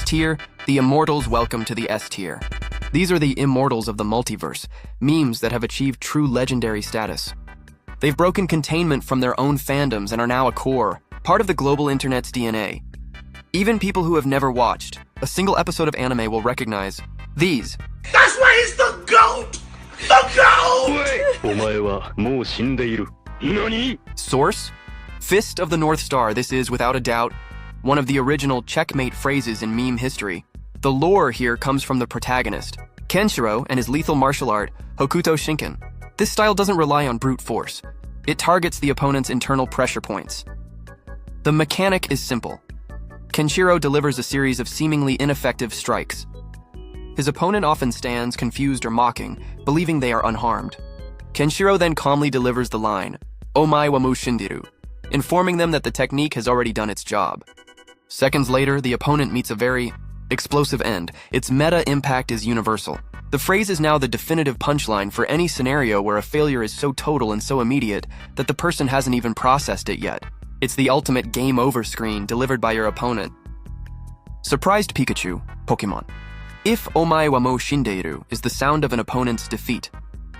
tier, the immortals welcome to the S tier. These are the immortals of the multiverse, memes that have achieved true legendary status. They've broken containment from their own fandoms and are now a core, part of the global internet's DNA. Even people who have never watched a single episode of anime will recognize these. That's why he's the GOAT! The GOAT! Source? Fist of the North Star. This is, without a doubt, one of the original checkmate phrases in meme history. The lore here comes from the protagonist, Kenshiro, and his lethal martial art, Hokuto Shinken. This style doesn't rely on brute force. It targets the opponent's internal pressure points. The mechanic is simple. Kenshiro delivers a series of seemingly ineffective strikes. His opponent often stands confused or mocking, believing they are unharmed. Kenshiro then calmly delivers the line, "Omae wa mu shindiru," informing them that the technique has already done its job. Seconds later, the opponent meets a very explosive end. Its meta impact is universal. The phrase is now the definitive punchline for any scenario where a failure is so total and so immediate that the person hasn't even processed it yet. It's the ultimate game over screen delivered by your opponent. Surprised Pikachu, Pokemon. If "Omae wa mo shindeiru" is the sound of an opponent's defeat,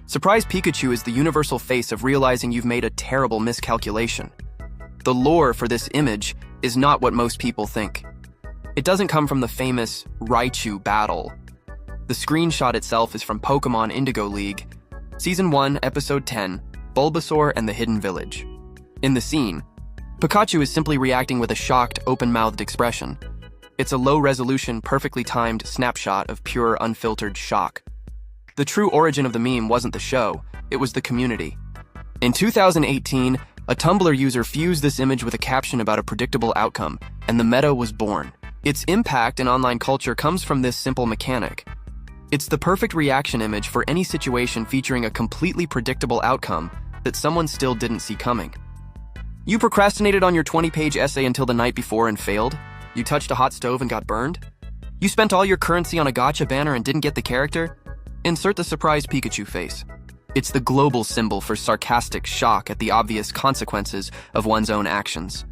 Surprised Pikachu is the universal face of realizing you've made a terrible miscalculation. The lore for this image is not what most people think. It doesn't come from the famous Raichu battle. The screenshot itself is from Pokemon Indigo League, Season 1, Episode 10, Bulbasaur and the Hidden Village. In the scene, Pikachu is simply reacting with a shocked, open-mouthed expression. It's a low-resolution, perfectly timed snapshot of pure, unfiltered shock. The true origin of the meme wasn't the show, it was the community. In 2018, a Tumblr user fused this image with a caption about a predictable outcome, and the meta was born. Its impact in online culture comes from this simple mechanic. It's the perfect reaction image for any situation featuring a completely predictable outcome that someone still didn't see coming. You procrastinated on your 20-page essay until the night before and failed? You touched a hot stove and got burned? You spent all your currency on a gacha banner and didn't get the character? Insert the surprised Pikachu face. It's the global symbol for sarcastic shock at the obvious consequences of one's own actions.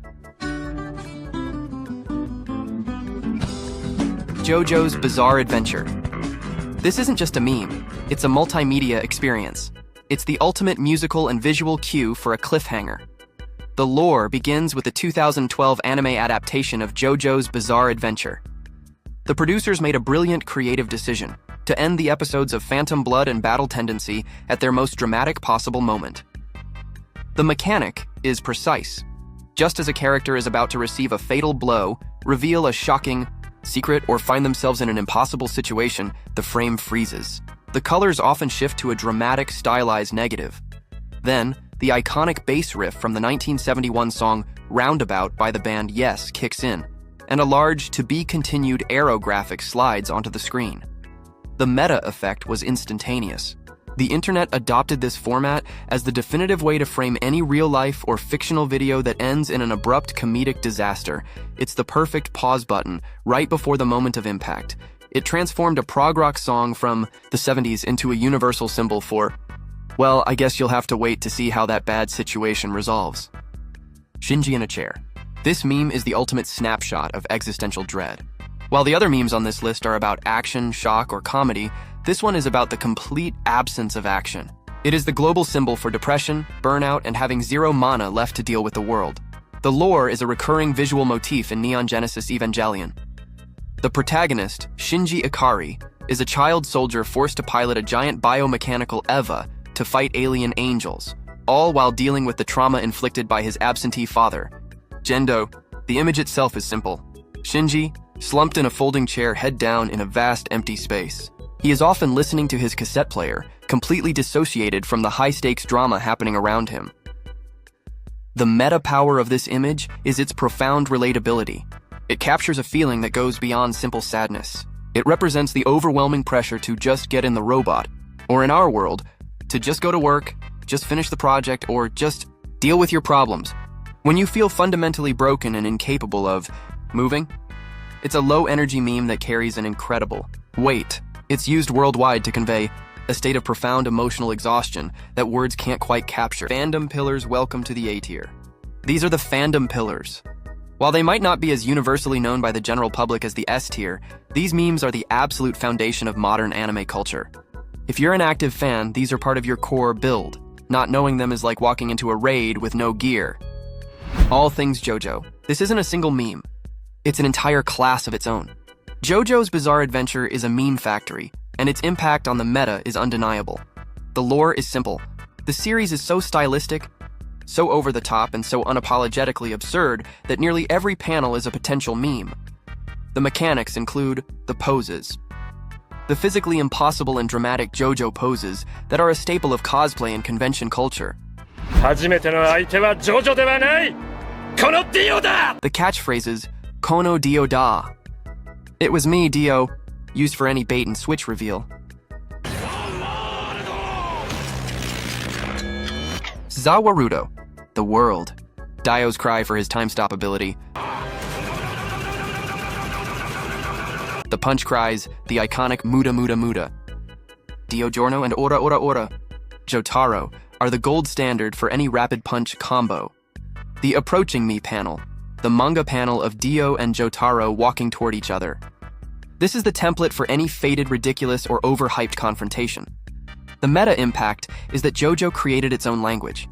JoJo's Bizarre Adventure. This isn't just a meme, it's a multimedia experience. It's the ultimate musical and visual cue for a cliffhanger. The lore begins with the 2012 anime adaptation of JoJo's Bizarre Adventure. The producers made a brilliant creative decision to end the episodes of Phantom Blood and Battle Tendency at their most dramatic possible moment. The mechanic is precise. Just as a character is about to receive a fatal blow, reveal a shocking secret, or find themselves in an impossible situation, the frame freezes. The colors often shift to a dramatic, stylized negative. Then, the iconic bass riff from the 1971 song Roundabout by the band Yes kicks in, and a large to-be-continued arrow graphic slides onto the screen. The meta effect was instantaneous. The internet adopted this format as the definitive way to frame any real-life or fictional video that ends in an abrupt comedic disaster. It's the perfect pause button right before the moment of impact. It transformed a prog rock song from the 70s into a universal symbol for, well, I guess you'll have to wait to see how that bad situation resolves. Shinji in a chair. This meme is the ultimate snapshot of existential dread. While the other memes on this list are about action, shock, or comedy, this one is about the complete absence of action. It is the global symbol for depression, burnout, and having zero mana left to deal with the world. The lore is a recurring visual motif in Neon Genesis Evangelion. The protagonist, Shinji Ikari, is a child soldier forced to pilot a giant biomechanical Eva to fight alien angels, all while dealing with the trauma inflicted by his absentee father. Gendo. The image itself is simple. Shinji, slumped in a folding chair head down in a vast empty space. He is often listening to his cassette player, completely dissociated from the high-stakes drama happening around him. The meta power of this image is its profound relatability. It captures a feeling that goes beyond simple sadness. It represents the overwhelming pressure to just get in the robot, or in our world, to just go to work, just finish the project, or just deal with your problems. When you feel fundamentally broken and incapable of moving, it's a low-energy meme that carries an incredible weight. It's used worldwide to convey a state of profound emotional exhaustion that words can't quite capture. Fandom pillars welcome to the A tier. These are the fandom pillars. While they might not be as universally known by the general public as the S tier, these memes are the absolute foundation of modern anime culture. If you're an active fan, these are part of your core build. Not knowing them is like walking into a raid with no gear. All things JoJo. This isn't a single meme. It's an entire class of its own. JoJo's Bizarre Adventure is a meme factory, and its impact on the meta is undeniable. The lore is simple. The series is so stylistic, so over the top, and so unapologetically absurd that nearly every panel is a potential meme. The mechanics include the poses. The physically impossible and dramatic JoJo poses that are a staple of cosplay and convention culture. 初めての相手はジョジョではない。このディオだ! The catchphrases, Kono Dio da. It was me, Dio, used for any bait and switch reveal. Zawarudo, the world. Dio's cry for his time stop ability. The punch cries, the iconic Muda Muda Muda. Dio Giorno and Ora Ora Ora, Jotaro, are the gold standard for any rapid punch combo. The Approaching Me panel, the manga panel of Dio and Jotaro walking toward each other. This is the template for any faded, ridiculous, or overhyped confrontation. The meta impact is that JoJo created its own language.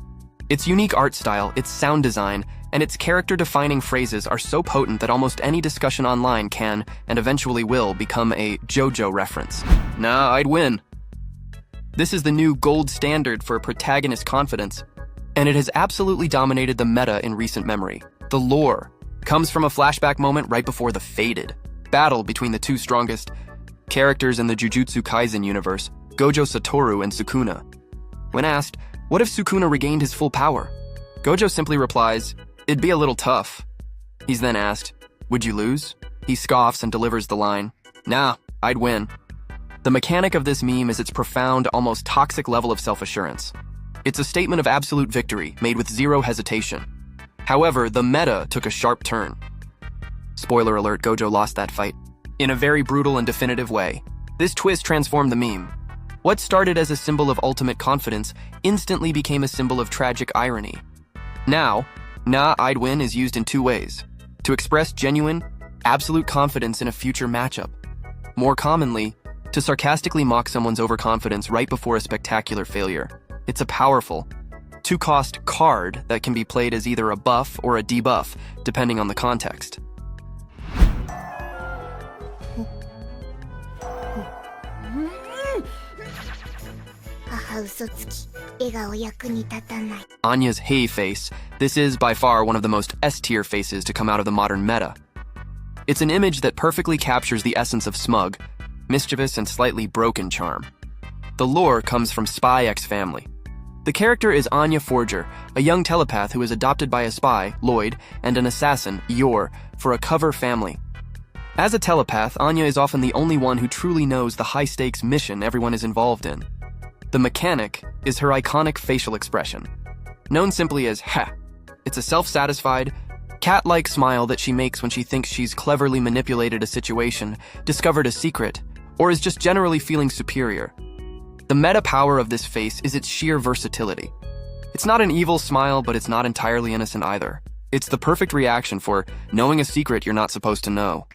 Its unique art style, its sound design, and its character-defining phrases are so potent that almost any discussion online can, and eventually will, become a JoJo reference. Nah, I'd win. This is the new gold standard for protagonist confidence, and it has absolutely dominated the meta in recent memory. The lore comes from a flashback moment right before the fated battle between the two strongest characters in the Jujutsu Kaisen universe, Gojo Satoru and Sukuna. When asked, what if Sukuna regained his full power? Gojo simply replies, it'd be a little tough. He's then asked, would you lose? He scoffs and delivers the line, nah, I'd win. The mechanic of this meme is its profound, almost toxic level of self-assurance. It's a statement of absolute victory, made with zero hesitation. However, the meta took a sharp turn. Spoiler alert, Gojo lost that fight. In a very brutal and definitive way. This twist transformed the meme. What started as a symbol of ultimate confidence instantly became a symbol of tragic irony. Now, nah, I'd win is used in two ways. To express genuine, absolute confidence in a future matchup. More commonly, to sarcastically mock someone's overconfidence right before a spectacular failure. It's a powerful, two-cost card that can be played as either a buff or a debuff, depending on the context. Anya's hey face. This is by far one of the most S-tier faces to come out of the modern meta. It's an image that perfectly captures the essence of smug, mischievous, and slightly broken charm. The lore comes from Spy X Family. The character is Anya Forger, a young telepath who is adopted by a spy, Lloyd, and an assassin, Yor, for a cover family. As a telepath, Anya is often the only one who truly knows the high-stakes mission everyone is involved in. The mechanic is her iconic facial expression. Known simply as ha. It's a self-satisfied, cat-like smile that she makes when she thinks she's cleverly manipulated a situation, discovered a secret, or is just generally feeling superior. The meta power of this face is its sheer versatility. It's not an evil smile, but it's not entirely innocent either. It's the perfect reaction for knowing a secret you're not supposed to know.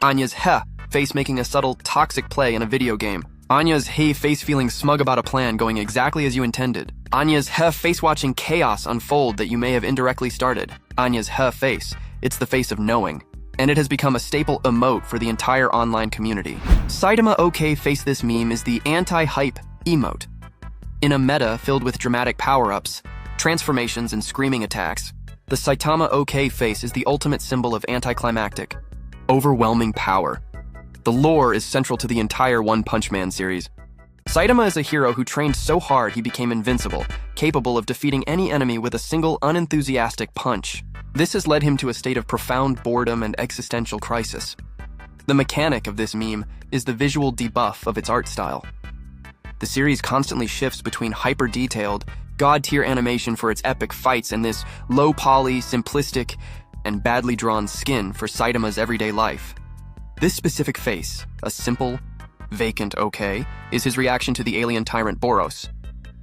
Anya's ha face making a subtle, toxic play in a video game. Anya's hey face feeling smug about a plan going exactly as you intended. Anya's ha face watching chaos unfold that you may have indirectly started. Anya's ha face, it's the face of knowing. And it has become a staple emote for the entire online community. Saitama OK face this meme is the anti-hype emote. In a meta filled with dramatic power-ups, transformations, and screaming attacks, the Saitama OK face is the ultimate symbol of anticlimactic, overwhelming power. The lore is central to the entire One Punch Man series. Saitama is a hero who trained so hard he became invincible, capable of defeating any enemy with a single unenthusiastic punch. This has led him to a state of profound boredom and existential crisis. The mechanic of this meme is the visual debuff of its art style. The series constantly shifts between hyper-detailed, god-tier animation for its epic fights and this low-poly, simplistic, and badly drawn skin for Saitama's everyday life. This specific face, a simple, vacant okay, is his reaction to the alien tyrant Boros,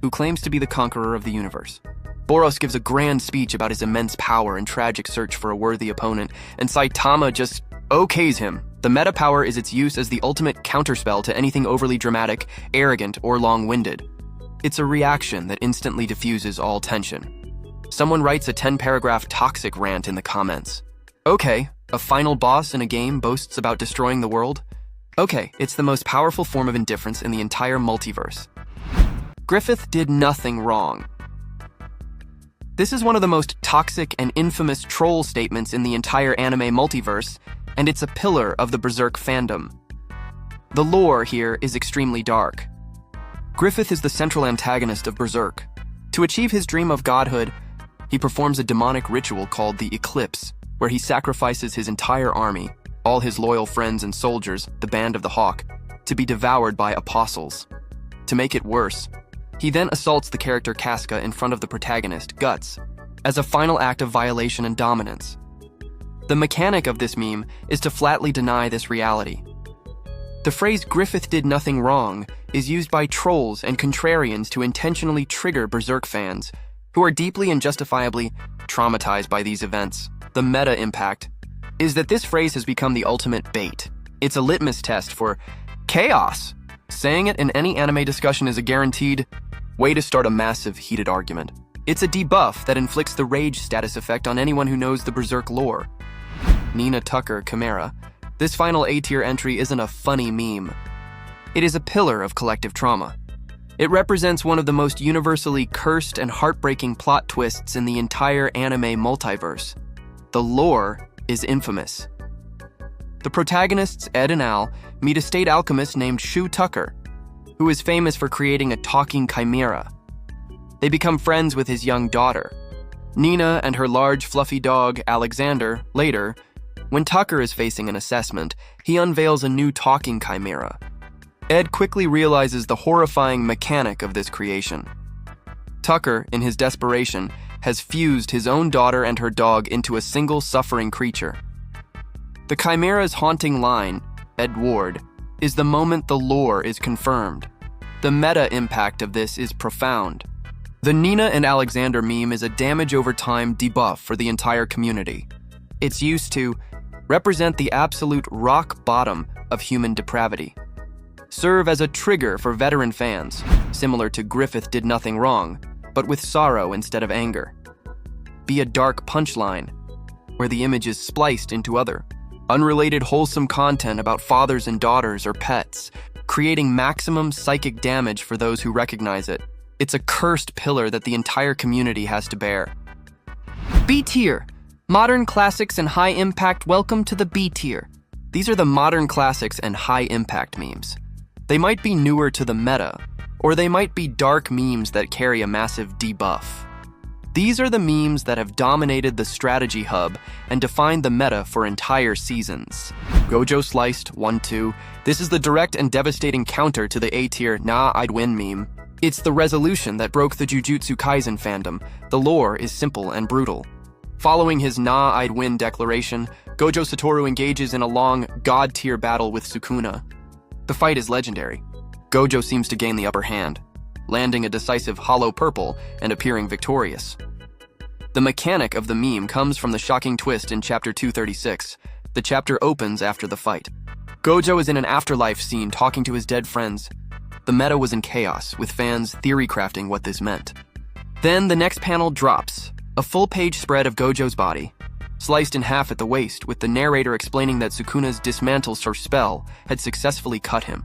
who claims to be the conqueror of the universe. Boros gives a grand speech about his immense power and tragic search for a worthy opponent, and Saitama just okays him. The meta power is its use as the ultimate counterspell to anything overly dramatic, arrogant, or long-winded. It's a reaction that instantly diffuses all tension. Someone writes a 10-paragraph toxic rant in the comments. Okay, a final boss in a game boasts about destroying the world? Okay, it's the most powerful form of indifference in the entire multiverse. Griffith did nothing wrong. This is one of the most toxic and infamous troll statements in the entire anime multiverse, and it's a pillar of the Berserk fandom. The lore here is extremely dark. Griffith is the central antagonist of Berserk. To achieve his dream of godhood, he performs a demonic ritual called the Eclipse, where he sacrifices his entire army, all his loyal friends and soldiers, the Band of the Hawk, to be devoured by apostles. To make it worse, he then assaults the character Casca in front of the protagonist, Guts, as a final act of violation and dominance. The mechanic of this meme is to flatly deny this reality. The phrase "Griffith did nothing wrong" is used by trolls and contrarians to intentionally trigger Berserk fans, who are deeply and justifiably traumatized by these events. The meta impact is that this phrase has become the ultimate bait. It's a litmus test for chaos. Saying it in any anime discussion is a guaranteed way to start a massive, heated argument. It's a debuff that inflicts the rage status effect on anyone who knows the Berserk lore. Nina Tucker Chimera. This final A-tier entry isn't a funny meme. It is a pillar of collective trauma. It represents one of the most universally cursed and heartbreaking plot twists in the entire anime multiverse. The lore is infamous. The protagonists, Ed and Al, meet a state alchemist named Shu Tucker, who is famous for creating a talking chimera. They become friends with his young daughter, Nina, and her large, fluffy dog, Alexander. Later, when Tucker is facing an assessment, he unveils a new talking chimera. Ed quickly realizes the horrifying mechanic of this creation. Tucker, in his desperation, has fused his own daughter and her dog into a single suffering creature. The chimera's haunting line, Ed Ward, is the moment the lore is confirmed. The meta impact of this is profound. The Nina and Alexander meme is a damage over time debuff for the entire community. It's used to represent the absolute rock bottom of human depravity. Serve as a trigger for veteran fans, similar to Griffith did nothing wrong, but with sorrow instead of anger. Be a dark punchline, where the image is spliced into other, unrelated wholesome content about fathers and daughters or pets, creating maximum psychic damage for those who recognize it. It's a cursed pillar that the entire community has to bear. B tier. Modern classics and high impact. Welcome to the B tier. These are the modern classics and high impact memes. They might be newer to the meta, or they might be dark memes that carry a massive debuff. These are the memes that have dominated the strategy hub and defined the meta for entire seasons. Gojo Sliced 1-2. This is the direct and devastating counter to the A-tier "nah, I'd win" meme. It's the resolution that broke the Jujutsu Kaisen fandom. The lore is simple and brutal. Following his "nah, I'd win" declaration, Gojo Satoru engages in a long, god-tier battle with Sukuna. The fight is legendary. Gojo seems to gain the upper hand, landing a decisive hollow purple and appearing victorious. The mechanic of the meme comes from the shocking twist in chapter 236. The chapter opens after the fight. Gojo is in an afterlife scene talking to his dead friends. The meta was in chaos, with fans theory crafting what this meant. Then the next panel drops, a full-page spread of Gojo's body, sliced in half at the waist, with the narrator explaining that Sukuna's dismantle her spell had successfully cut him.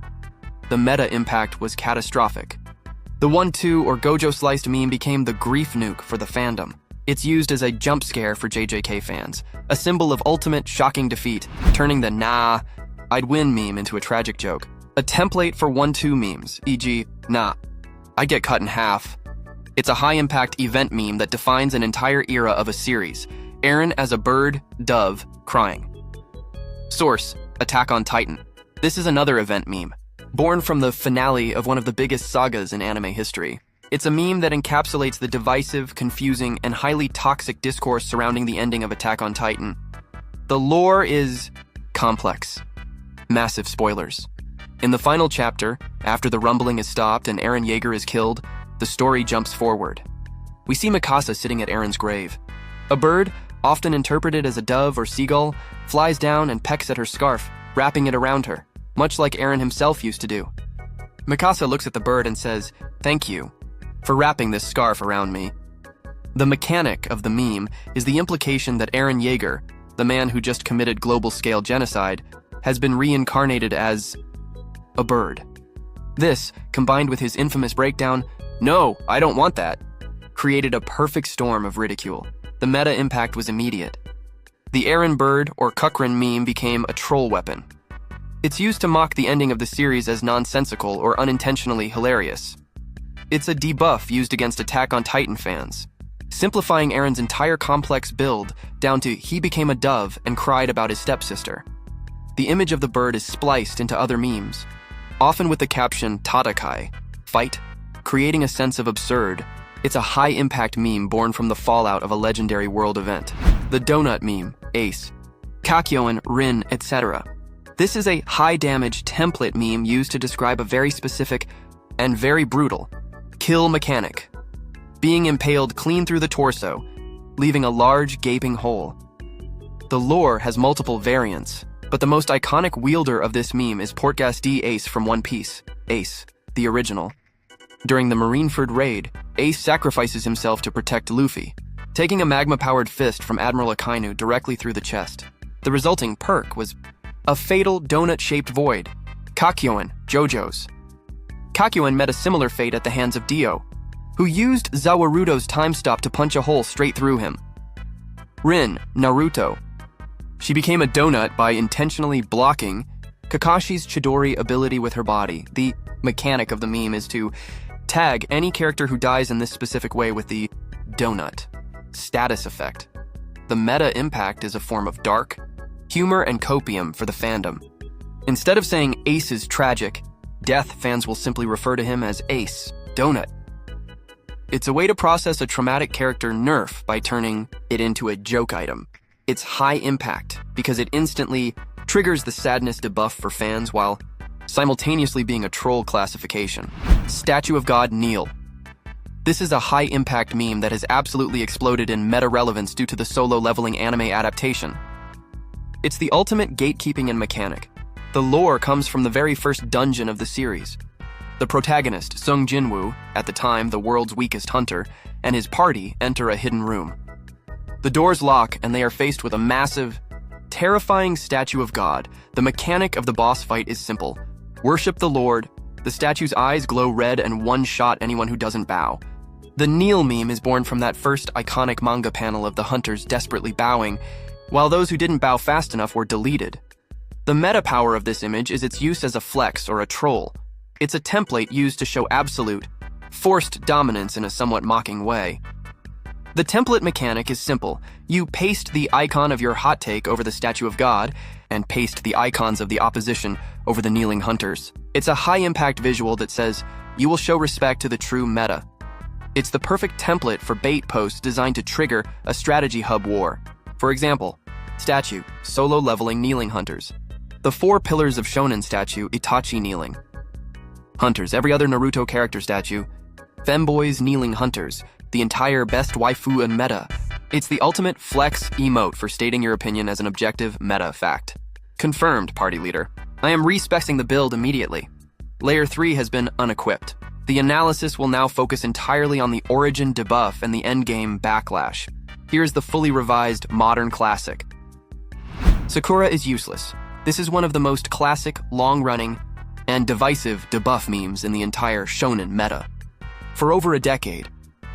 The meta impact was catastrophic. The 1-2 or Gojo Sliced meme became the grief nuke for the fandom. It's used as a jump scare for JJK fans, a symbol of ultimate shocking defeat, turning the "nah, I'd win" meme into a tragic joke. A template for 1-2 memes, e.g., "nah, I get cut in half." It's a high-impact event meme that defines an entire era of a series. Eren as a bird, dove, crying. Source: Attack on Titan. This is another event meme, born from the finale of one of the biggest sagas in anime history. It's a meme that encapsulates the divisive, confusing, and highly toxic discourse surrounding the ending of Attack on Titan. The lore is complex. Massive spoilers. In the final chapter, after the rumbling is stopped and Eren Yeager is killed, the story jumps forward. We see Mikasa sitting at Eren's grave. A bird, often interpreted as a dove or seagull, flies down and pecks at her scarf, wrapping it around her, much like Eren himself used to do. Mikasa looks at the bird and says, "Thank you for wrapping this scarf around me." The mechanic of the meme is the implication that Eren Yeager, the man who just committed global-scale genocide, has been reincarnated as a bird. This, combined with his infamous breakdown, "No, I don't want that," created a perfect storm of ridicule. The meta impact was immediate. The Eren bird or Kukrin meme became a troll weapon. It's used to mock the ending of the series as nonsensical or unintentionally hilarious. It's a debuff used against Attack on Titan fans, simplifying Eren's entire complex build down to he became a dove and cried about his stepsister. The image of the bird is spliced into other memes, often with the caption Tatakai, fight, creating a sense of absurd. It's a high-impact meme born from the fallout of a legendary world event. The donut meme, Ace, Kakyoin, Rin, etc. This is a high-damage template meme used to describe a very specific and very brutal kill mechanic, being impaled clean through the torso, leaving a large gaping hole. The lore has multiple variants, but the most iconic wielder of this meme is Portgas Ace from One Piece, Ace, the original. During the Marineford raid, Ace sacrifices himself to protect Luffy, taking a magma-powered fist from Admiral Akainu directly through the chest. The resulting perk was a fatal donut-shaped void, Kakyoin, JoJo's. Kakyoin met a similar fate at the hands of Dio, who used Zawaruto's time stop to punch a hole straight through him. Rin, Naruto. She became a donut by intentionally blocking Kakashi's Chidori ability with her body. The mechanic of the meme is to tag any character who dies in this specific way with the donut status effect. The meta impact is a form of dark humor and copium for the fandom. Instead of saying Ace is tragic, Death fans will simply refer to him as Ace, Donut. It's a way to process a traumatic character nerf by turning it into a joke item. It's high impact because it instantly triggers the sadness debuff for fans while simultaneously being a troll classification. Statue of God Kneel. This is a high-impact meme that has absolutely exploded in meta-relevance due to the solo-leveling anime adaptation. It's the ultimate gatekeeping and mechanic. The lore comes from the very first dungeon of the series. The protagonist, Sung Jinwoo, at the time the world's weakest hunter, and his party enter a hidden room. The doors lock and they are faced with a massive, terrifying statue of God. The mechanic of the boss fight is simple. Worship the Lord. The statue's eyes glow red and one-shot anyone who doesn't bow. The kneel meme is born from that first iconic manga panel of the hunters desperately bowing, while those who didn't bow fast enough were deleted. The meta power of this image is its use as a flex or a troll. It's a template used to show absolute, forced dominance in a somewhat mocking way. The template mechanic is simple. You paste the icon of your hot take over the statue of God, and paste the icons of the opposition over the kneeling hunters. It's a high-impact visual that says, you will show respect to the true meta. It's the perfect template for bait posts designed to trigger a strategy hub war. For example, statue, solo leveling kneeling hunters. The 4 pillars of shonen statue, Itachi kneeling. Hunters, every other Naruto character statue. Femboys kneeling hunters, the entire best waifu and meta. It's the ultimate flex emote for stating your opinion as an objective meta fact. Confirmed, party leader. I am respecing the build immediately. Layer 3 has been unequipped. The analysis will now focus entirely on the origin debuff and the endgame backlash. Here's the fully revised modern classic. Sakura is useless. This is one of the most classic, long-running, and divisive debuff memes in the entire shonen meta. For over a decade,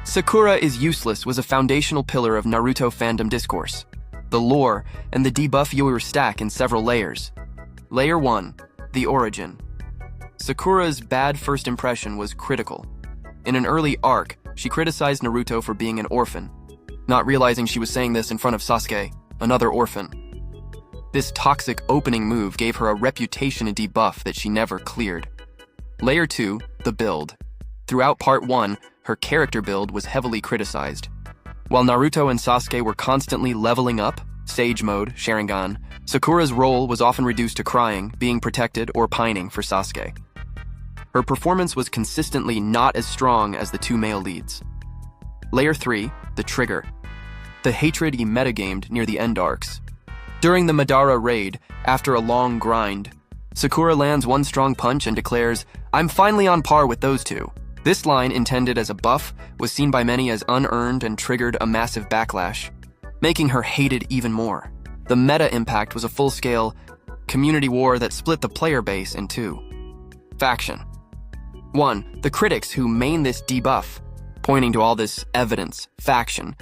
Sakura is useless was a foundational pillar of Naruto fandom discourse. The lore and the debuff viewer stack in several layers. Layer 1, the origin. Sakura's bad first impression was critical. In an early arc, she criticized Naruto for being an orphan, not realizing she was saying this in front of Sasuke, another orphan. This toxic opening move gave her a reputation and debuff that she never cleared. Layer 2, the build. Throughout Part 1, her character build was heavily criticized. While Naruto and Sasuke were constantly leveling up, Sage Mode, Sharingan, Sakura's role was often reduced to crying, being protected, or pining for Sasuke. Her performance was consistently not as strong as the 2 male leads. Layer 3, the trigger. The hatred he metagamed near the end arcs. During the Madara raid, after a long grind, Sakura lands one strong punch and declares, "I'm finally on par with those two." This line, intended as a buff, was seen by many as unearned and triggered a massive backlash, making her hated even more. The meta impact was a full-scale community war that split the player base in two. Faction. 1. The critics who main this debuff, pointing to all this evidence, faction.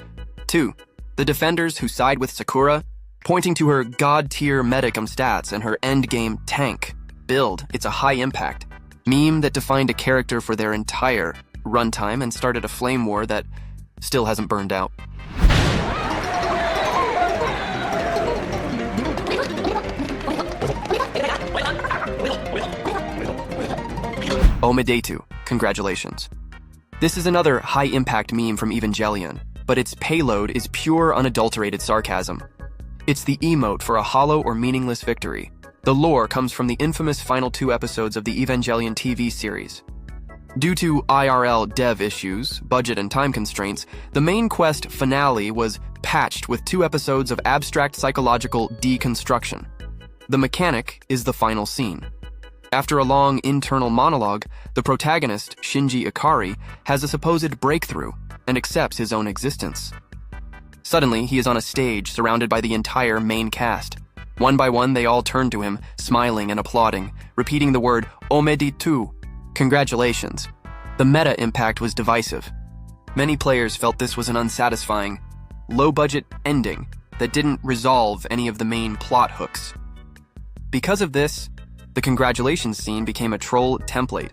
2. The defenders who side with Sakura, pointing to her god-tier medicum stats and her endgame tank build. It's a high-impact meme that defined a character for their entire runtime and started a flame war that still hasn't burned out. Omedetu, congratulations. This is another high-impact meme from Evangelion, but its payload is pure unadulterated sarcasm. It's the emote for a hollow or meaningless victory. The lore comes from the infamous final 2 episodes of the Evangelion TV series. Due to IRL dev issues, budget and time constraints, the main quest finale was patched with 2 episodes of abstract psychological deconstruction. The mechanic is the final scene. After a long internal monologue, the protagonist, Shinji Ikari, has a supposed breakthrough and accepts his own existence. Suddenly, he is on a stage surrounded by the entire main cast. One by one, they all turn to him, smiling and applauding, repeating the word "Omedetu," congratulations. The meta impact was divisive. Many players felt this was an unsatisfying, low-budget ending that didn't resolve any of the main plot hooks. Because of this, the congratulations scene became a troll template.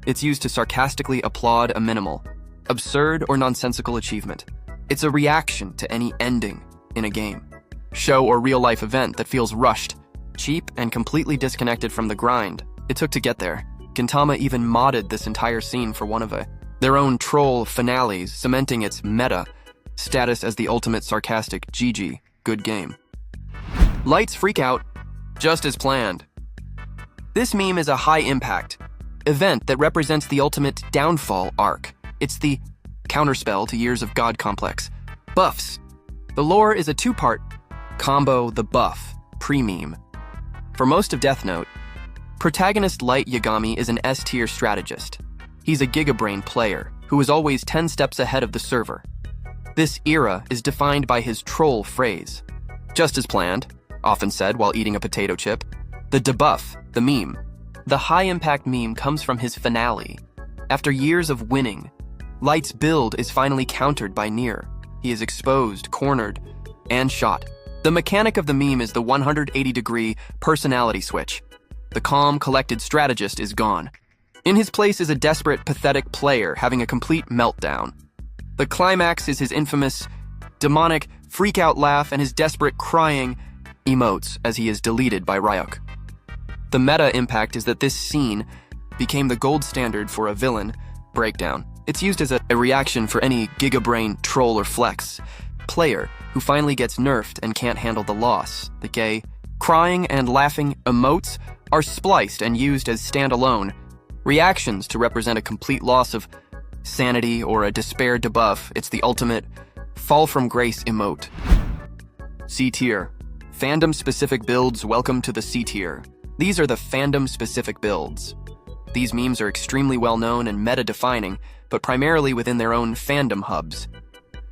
It's used to sarcastically applaud a minimal, absurd or nonsensical achievement. It's a reaction to any ending in a game, show, or real-life event that feels rushed, cheap, and completely disconnected from the grind it took to get there. Gintama even modded this entire scene for one of their own troll finales, cementing its meta status as the ultimate sarcastic GG, good game. Lights freak out, just as planned. This meme is a high-impact event that represents the ultimate downfall arc. It's the counterspell to years of God complex. Buffs. The lore is a 2-part combo, the buff, pre-meme. For most of Death Note, protagonist Light Yagami is an S-tier strategist. He's a gigabrain player who is always 10 steps ahead of the server. This era is defined by his troll phrase, "just as planned," often said while eating a potato chip. The debuff, the meme. The high-impact meme comes from his finale. After years of winning, Light's build is finally countered by Nier. He is exposed, cornered, and shot. The mechanic of the meme is the 180-degree personality switch. The calm, collected strategist is gone. In his place is a desperate, pathetic player having a complete meltdown. The climax is his infamous, demonic, freak-out laugh and his desperate crying emotes as he is deleted by Ryuk. The meta impact is that this scene became the gold standard for a villain breakdown. It's used as a reaction for any gigabrain troll or flex player who finally gets nerfed and can't handle the loss. The gay, crying and laughing emotes are spliced and used as standalone reactions to represent a complete loss of sanity or a despair debuff. It's the ultimate fall from grace emote. C tier. Fandom-specific builds. Welcome to the C tier. These are the fandom-specific builds. These memes are extremely well-known and meta-defining, but primarily within their own fandom hubs.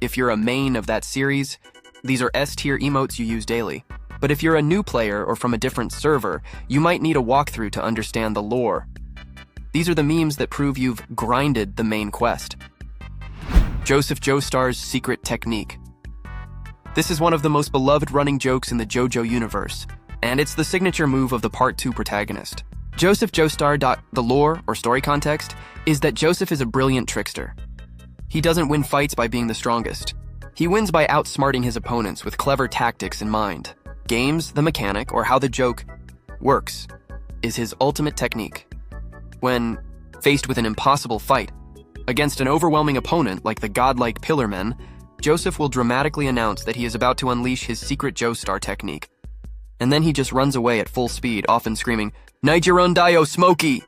If you're a main of that series, these are S-tier emotes you use daily. But if you're a new player or from a different server, you might need a walkthrough to understand the lore. These are the memes that prove you've grinded the main quest. Joseph Joestar's secret technique. This is one of the most beloved running jokes in the JoJo universe, and it's the signature move of the Part 2 protagonist. Joseph Joestar. The lore, or story context, is that Joseph is a brilliant trickster. He doesn't win fights by being the strongest. He wins by outsmarting his opponents with clever tactics in mind. Games, the mechanic, or how the joke works, is his ultimate technique. When faced with an impossible fight against an overwhelming opponent like the godlike Pillarmen, Joseph will dramatically announce that he is about to unleash his secret Joestar technique. And then he just runs away at full speed, often screaming, "Nigeron Dio, Smokey!"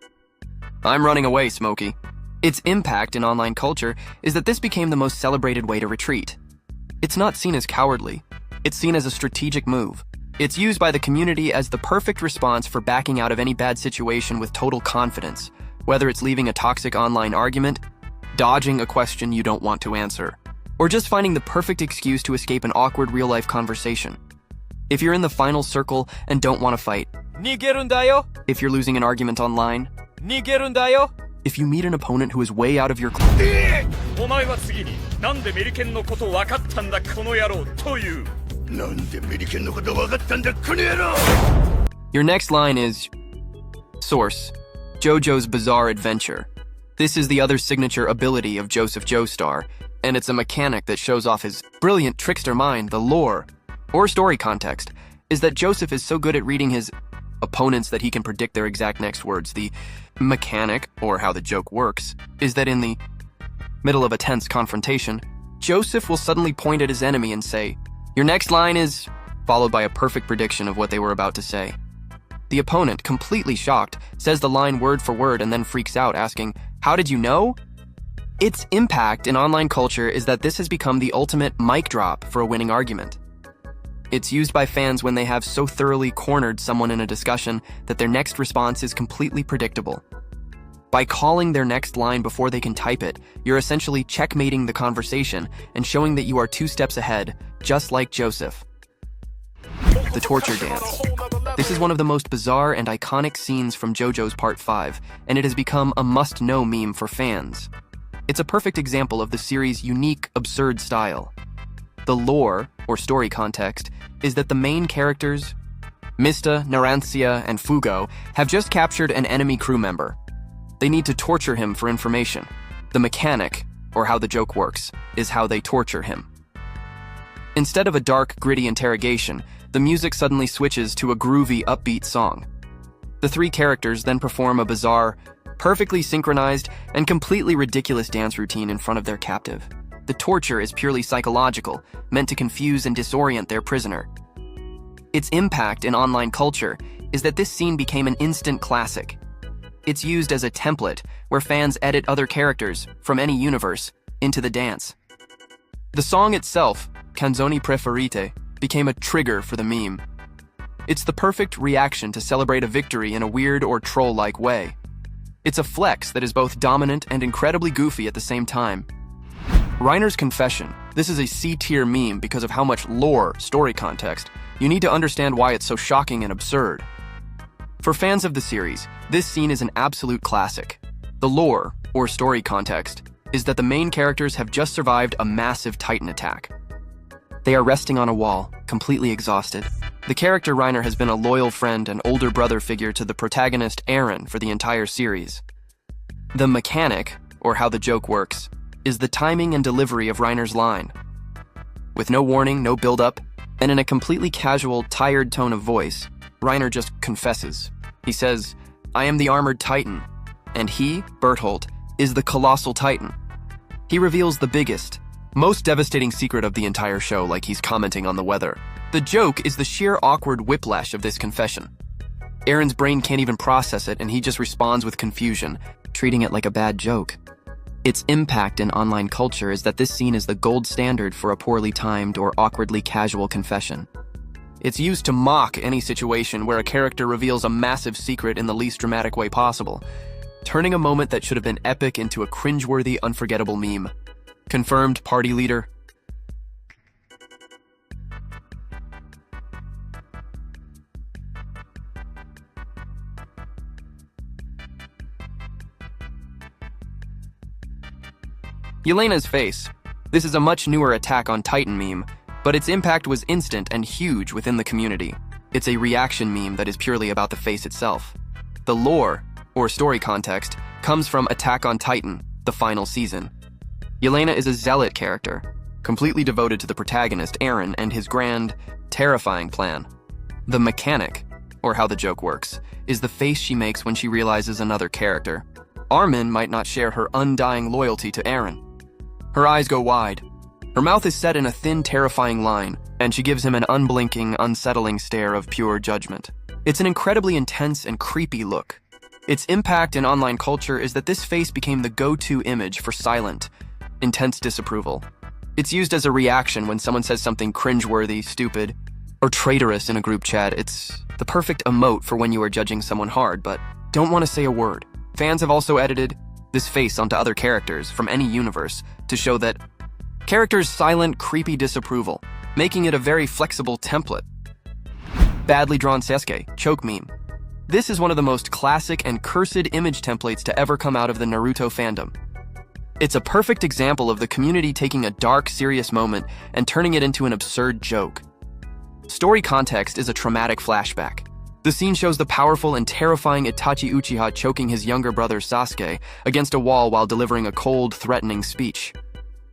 I'm running away, Smokey. Its impact in online culture is that this became the most celebrated way to retreat. It's not seen as cowardly. It's seen as a strategic move. It's used by the community as the perfect response for backing out of any bad situation with total confidence, whether it's leaving a toxic online argument, dodging a question you don't want to answer, or just finding the perfect excuse to escape an awkward real-life conversation. If you're in the final circle and don't want to fight, 니게룬다요? if you're losing an argument online, 니게룬다요? if you meet an opponent who is way out of your class, お前は次になんでメリケンのこと分かったんだこの野郎という。なんでメリケンのこと分かったんだこの野郎 your next line is, Source, JoJo's Bizarre Adventure. This is the other signature ability of Joseph Joestar, and it's a mechanic that shows off his brilliant trickster mind. The lore, or story context, is that Joseph is so good at reading his opponents that he can predict their exact next words. The mechanic, or how the joke works, is that in the middle of a tense confrontation, Joseph will suddenly point at his enemy and say, "Your next line is," followed by a perfect prediction of what they were about to say. The opponent, completely shocked, says the line word for word and then freaks out, asking, "How did you know?" Its impact in online culture is that this has become the ultimate mic drop for a winning argument. It's used by fans when they have so thoroughly cornered someone in a discussion that their next response is completely predictable. By calling their next line before they can type it, you're essentially checkmating the conversation and showing that you are 2 steps ahead, just like Joseph. The torture dance. This is one of the most bizarre and iconic scenes from JoJo's Part 5, and it has become a must-know meme for fans. It's a perfect example of the series' unique, absurd style. The lore, or story context, is that the main characters, Mista, Narancia, and Fugo, have just captured an enemy crew member. They need to torture him for information. The mechanic, or how the joke works, is how they torture him. Instead of a dark, gritty interrogation, the music suddenly switches to a groovy, upbeat song. The 3 characters then perform a bizarre, perfectly synchronized, and completely ridiculous dance routine in front of their captive. The torture is purely psychological, meant to confuse and disorient their prisoner. Its impact in online culture is that this scene became an instant classic. It's used as a template where fans edit other characters from any universe into the dance. The song itself, Canzoni Preferite, became a trigger for the meme. It's the perfect reaction to celebrate a victory in a weird or troll-like way. It's a flex that is both dominant and incredibly goofy at the same time. Reiner's Confession. This is a C-tier meme because of how much lore, story context. You need to understand why it's so shocking and absurd. For fans of the series, this scene is an absolute classic. The lore, or story context, is that the main characters have just survived a massive Titan attack. They are resting on a wall, completely exhausted. The character Reiner has been a loyal friend and older brother figure to the protagonist Eren for the entire series. The mechanic, or how the joke works, is the timing and delivery of Reiner's line. With no warning, no build-up, and in a completely casual, tired tone of voice, Reiner just confesses. He says, "I am the armored Titan," and he, Berthold, is the colossal Titan. He reveals the biggest, most devastating secret of the entire show, like he's commenting on the weather. The joke is the sheer awkward whiplash of this confession. Eren's brain can't even process it, and he just responds with confusion, treating it like a bad joke. Its impact in online culture is that this scene is the gold standard for a poorly timed or awkwardly casual confession. It's used to mock any situation where a character reveals a massive secret in the least dramatic way possible, turning a moment that should have been epic into a cringeworthy, unforgettable meme. Confirmed party leader. Yelena's face. This is a much newer Attack on Titan meme, but its impact was instant and huge within the community. It's a reaction meme that is purely about the face itself. The lore, or story context, comes from Attack on Titan, the final season. Yelena is a zealot character, completely devoted to the protagonist, Eren, and his grand, terrifying plan. The mechanic, or how the joke works, is the face she makes when she realizes another character. Armin might not share her undying loyalty to Eren. Her eyes go wide. Her mouth is set in a thin, terrifying line, and she gives him an unblinking, unsettling stare of pure judgment. It's an incredibly intense and creepy look. Its impact in online culture is that this face became the go-to image for silent, intense disapproval. It's used as a reaction when someone says something cringeworthy, stupid, or traitorous in a group chat. It's the perfect emote for when you are judging someone hard, but don't want to say a word. Fans have also edited this face onto other characters from any universe to show that characters' silent, creepy disapproval, making it a very flexible template. Badly drawn Sasuke, choke meme. This is one of the most classic and cursed image templates to ever come out of the Naruto fandom. It's a perfect example of the community taking a dark, serious moment and turning it into an absurd joke. Story context is a traumatic flashback. The scene shows the powerful and terrifying Itachi Uchiha choking his younger brother Sasuke against a wall while delivering a cold, threatening speech.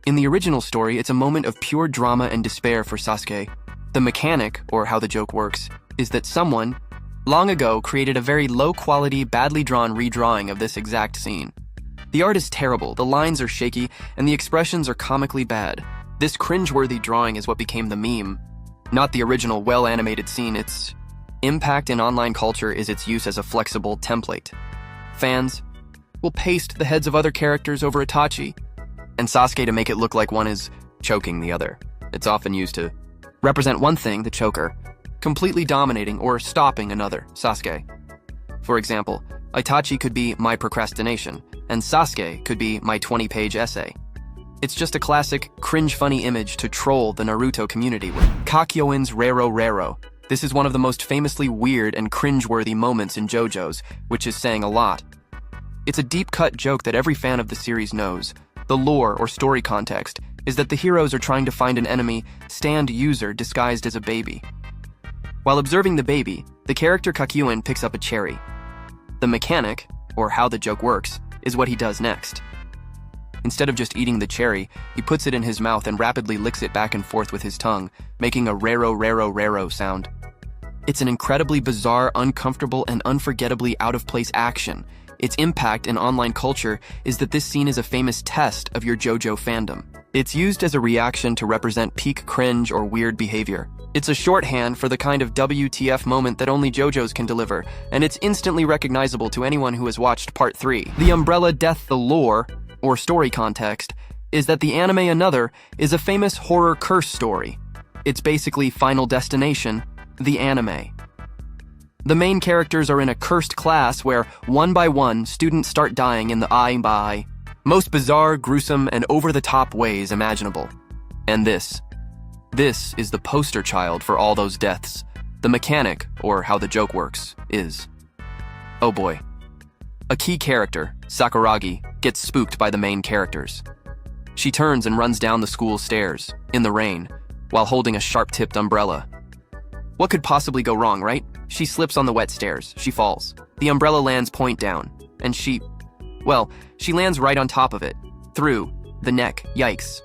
In the original story, it's a moment of pure drama and despair for Sasuke. The mechanic, or how the joke works, is that someone, long ago, created a very low-quality, badly drawn redrawing of this exact scene. The art is terrible, the lines are shaky, and the expressions are comically bad. This cringeworthy drawing is what became the meme, not the original well-animated scene. Its impact in online culture is its use as a flexible template. Fans will paste the heads of other characters over Itachi and Sasuke to make it look like one is choking the other. It's often used to represent one thing, the choker, completely dominating or stopping another, Sasuke. For example, Itachi could be my procrastination, and Sasuke could be my 20-page essay. It's just a classic, cringe-funny image to troll the Naruto community with. Kakyoin's Rero Rero. This is one of the most famously weird and cringe-worthy moments in JoJo's, which is saying a lot. It's a deep-cut joke that every fan of the series knows. The lore or story context is that the heroes are trying to find an enemy stand user disguised as a baby. While observing the baby, the character Kakyoin picks up a cherry. The mechanic, or how the joke works, is what he does next. Instead of just eating the cherry, he puts it in his mouth and rapidly licks it back and forth with his tongue, making a rero rero rero sound. It's an incredibly bizarre, uncomfortable, and unforgettably out-of-place action. Its impact in online culture is that this scene is a famous test of your JoJo fandom. It's used as a reaction to represent peak cringe or weird behavior. It's a shorthand for the kind of WTF moment that only JoJo's can deliver, and it's instantly recognizable to anyone who has watched Part 3. The Umbrella Death the lore, or story context, is that the anime Another is a famous horror curse story. It's basically Final Destination, the anime. The main characters are in a cursed class where, one by one, students start dying in the most bizarre, gruesome, and over-the-top ways imaginable. And this is the poster child for all those deaths. The mechanic, or how the joke works, is... oh boy. A key character, Sakuragi, gets spooked by the main characters. She turns and runs down the school stairs, in the rain, while holding a sharp-tipped umbrella. What could possibly go wrong, right? She slips on the wet stairs. She falls. The umbrella lands point down, and she lands right on top of it, through the neck. Yikes.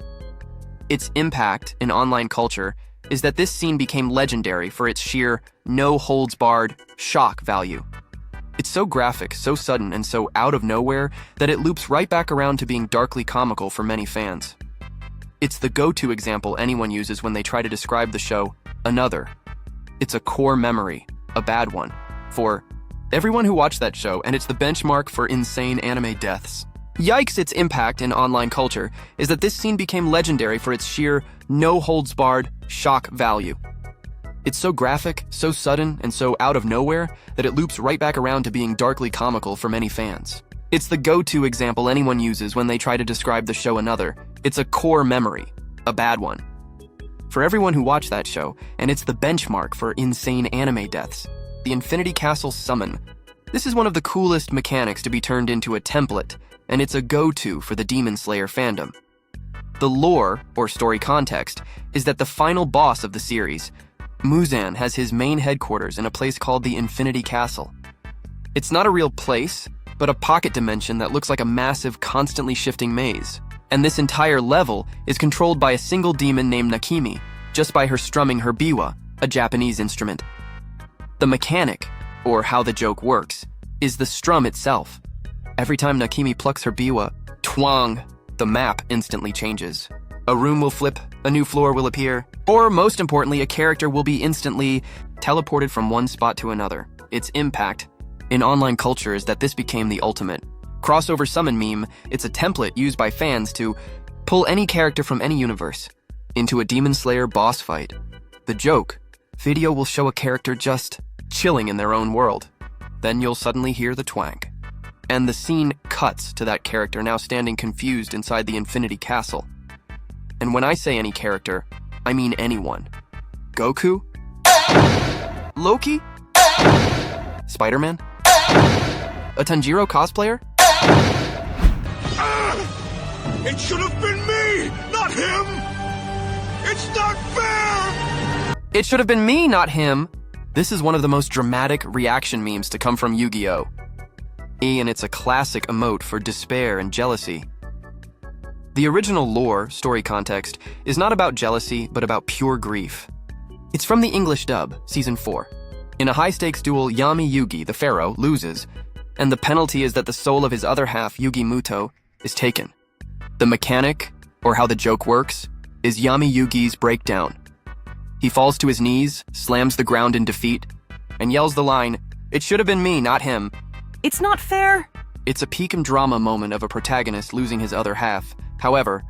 Its impact in online culture is that this scene became legendary for its sheer, no-holds-barred shock value. It's so graphic, so sudden, and so out of nowhere that it loops right back around to being darkly comical for many fans. It's the go-to example anyone uses when they try to describe the show Another. It's a core memory, a bad one, for everyone who watched that show, and it's the benchmark for insane anime deaths. Yikes, its impact in online culture is that this scene became legendary for its sheer, no-holds-barred shock value. It's so graphic, so sudden, and so out of nowhere that it loops right back around to being darkly comical for many fans. It's the go-to example anyone uses when they try to describe the show Another. It's a core memory, a bad one, for everyone who watched that show, and it's the benchmark for insane anime deaths. The Infinity Castle Summon. This is one of the coolest mechanics to be turned into a template, and it's a go-to for the Demon Slayer fandom. The lore, or story context, is that the final boss of the series, Muzan, has his main headquarters in a place called the Infinity Castle. It's not a real place, but a pocket dimension that looks like a massive, constantly shifting maze. And this entire level is controlled by a single demon named Nakimi, just by her strumming her biwa, a Japanese instrument. The mechanic, or how the joke works, is the strum itself. Every time Nakimi plucks her biwa, twang, the map instantly changes. A room will flip, a new floor will appear, or most importantly, a character will be instantly teleported from one spot to another. Its impact in online culture is that this became the ultimate. Crossover summon meme, it's a template used by fans to pull any character from any universe into a Demon Slayer boss fight. The joke, video will show a character just chilling in their own world. Then you'll suddenly hear the twank. And the scene cuts to that character now standing confused inside the Infinity Castle. And when I say any character, I mean anyone. Goku? Loki? Spider-Man? A Tanjiro cosplayer? It should have been me, not him! It's not fair! It should have been me, not him! This is one of the most dramatic reaction memes to come from Yu-Gi-Oh! And it's a classic emote for despair and jealousy. The original lore, story context, is not about jealousy, but about pure grief. It's from the English dub, Season 4. In a high-stakes duel, Yami Yugi, the pharaoh, loses, and the penalty is that the soul of his other half, Yugi Muto, is taken. The mechanic, or how the joke works, is Yami Yugi's breakdown. He falls to his knees, slams the ground in defeat, and yells the line, "It should have been me, not him." It's not fair! It's a peak drama moment of a protagonist losing his other half. However,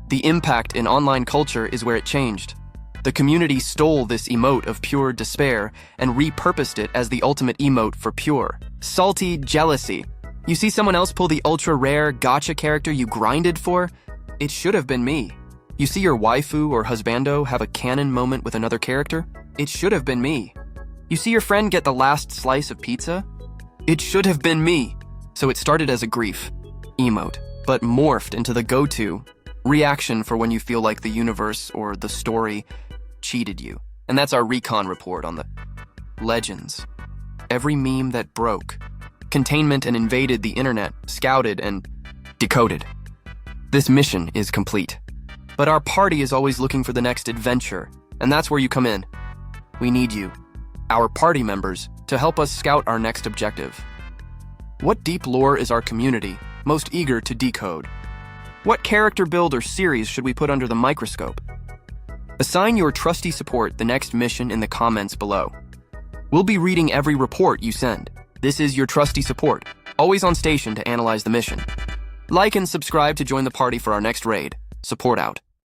the impact in online culture is where it changed. The community stole this emote of pure despair and repurposed it as the ultimate emote for pure, salty jealousy. You see someone else pull the ultra-rare gacha character you grinded for? It should have been me. You see your waifu or husbando have a canon moment with another character? It should have been me. You see your friend get the last slice of pizza? It should have been me. So it started as a grief emote, but morphed into the go-to reaction for when you feel like the universe or the story cheated you. And that's our recon report on the legends. Every meme that broke, containment and invaded the internet, scouted and decoded. This mission is complete. But our party is always looking for the next adventure, and that's where you come in. We need you, our party members, to help us scout our next objective. What deep lore is our community most eager to decode? What character build or series should we put under the microscope? Assign your trusty support the next mission in the comments below. We'll be reading every report you send. This is your trusty support, always on station to analyze the mission. Like and subscribe to join the party for our next raid. Support out.